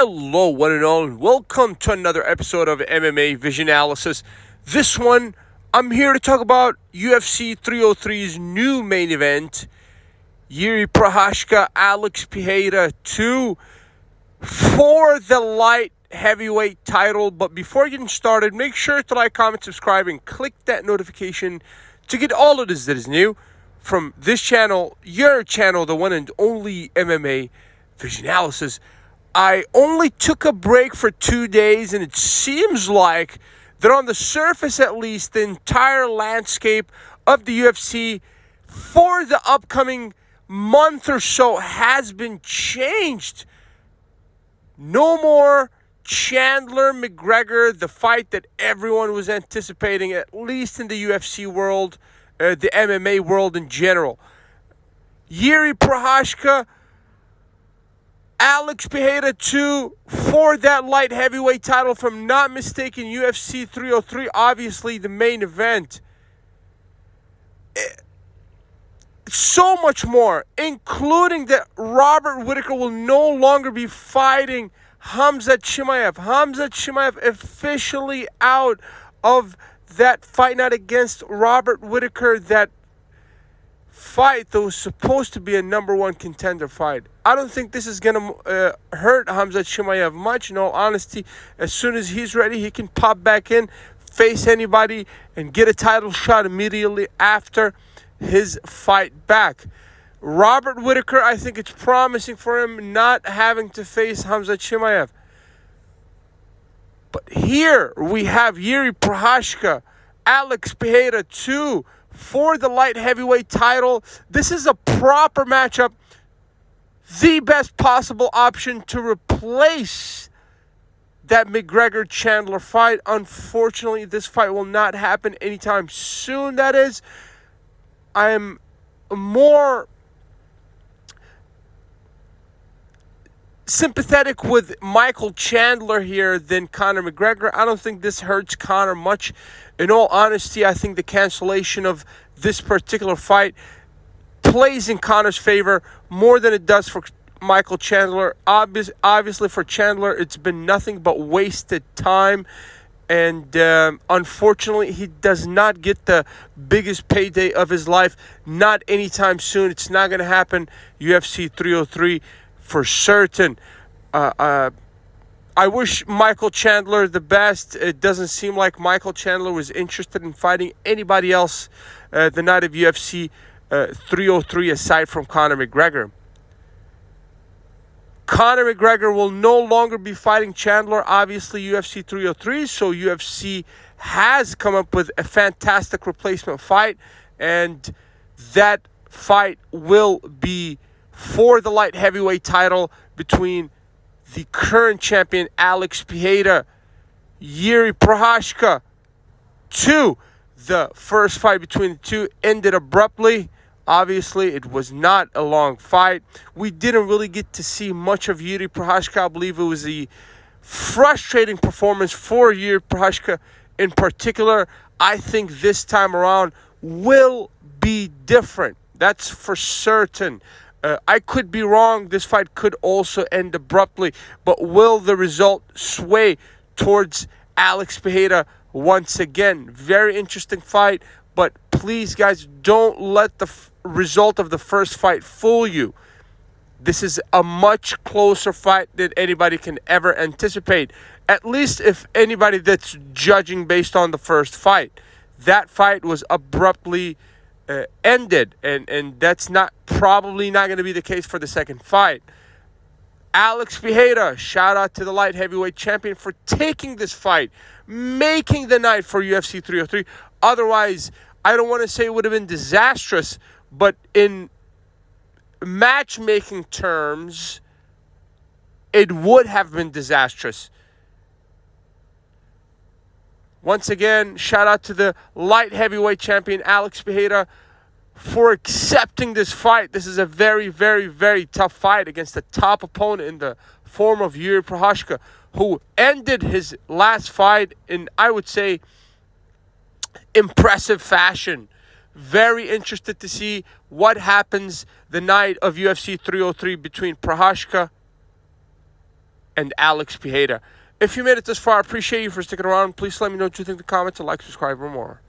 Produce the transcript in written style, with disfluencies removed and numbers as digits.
Hello, one and all, and welcome to another episode of MMA Vision Analysis. This one, I'm here to talk about UFC 303's new main event, Jiri Prochazka, Alex Pereira 2 for the light heavyweight title. But before getting started, make sure to like, comment, subscribe, and click that notification to get all of this that is new from this channel, your channel, the one and only MMA Vision Analysis. I only took a break for 2 days, and it seems like that on the surface at least, the entire landscape of the UFC for the upcoming month or so has been changed. No more Chandler McGregor, the fight that everyone was anticipating, at least in the UFC world, the MMA world in general. Jiri Prochazka, Alex Pereira 2 for that light heavyweight title, if I'm not mistaken, UFC 303, obviously the main event. So much more, including that Robert Whittaker will no longer be fighting Khamzat Chimaev. Khamzat Chimaev officially out of that fight night against Robert Whittaker, that fight that was supposed to be a number one contender fight. I don't think this is going to hurt Khamzat Chimaev much. In all honesty, as soon as he's ready, he can pop back in, face anybody, and get a title shot immediately after his fight back. Robert Whittaker, I think it's promising for him not having to face Khamzat Chimaev. But here we have Jiri Prochazka, Alex Pereira 2 for the light heavyweight title. This is a proper matchup, the best possible option to replace that McGregor-Chandler fight. Unfortunately, this fight will not happen anytime soon, that is. I am more sympathetic with Michael Chandler here than Conor McGregor. I don't think this hurts Conor much. In all honesty, I think the cancellation of this particular fight plays in Conor's favor more than it does for Michael Chandler. Obviously, for Chandler, it's been nothing but wasted time. And unfortunately, he does not get the biggest payday of his life. Not anytime soon. It's not going to happen. UFC 303 for certain. I wish Michael Chandler the best. It doesn't seem like Michael Chandler was interested in fighting anybody else the night of UFC 303 aside from Conor McGregor. Conor McGregor will no longer be fighting Chandler, obviously, UFC 303, so UFC has come up with a fantastic replacement fight, and that fight will be for the light heavyweight title between the current champion Alex Pereira, Jiri Prochazka 2. The first fight between the two ended abruptly. Obviously, it was not a long fight. We didn't really get to see much of Jiri Prochazka. I believe it was a frustrating performance for Jiri Prochazka in particular. I think this time around will be different. That's for certain. I could be wrong. This fight could also end abruptly. But will the result sway towards Alex Pereira once again? Very interesting fight. But please, guys, don't let the result of the first fight fool you. This is a much closer fight than anybody can ever anticipate. At least if anybody that's judging based on the first fight. That fight was abruptly ended, and that's probably not going to be the case for the second fight. Alex Pereira, shout out to the light heavyweight champion for taking this fight, making the night for UFC 303. Otherwise, I don't want to say it would have been disastrous, but in matchmaking terms, it would have been disastrous. Once again, shout out to the light heavyweight champion Alex Pereira for accepting this fight. This is a very, very, very tough fight against a top opponent in the form of Jiri Prochazka, who ended his last fight in, I would say, impressive fashion. Very interested to see what happens the night of UFC 303 between Prochazka and Alex Pereira. If you made it this far, I appreciate you for sticking around. Please let me know what you think in the comments and like, subscribe for more.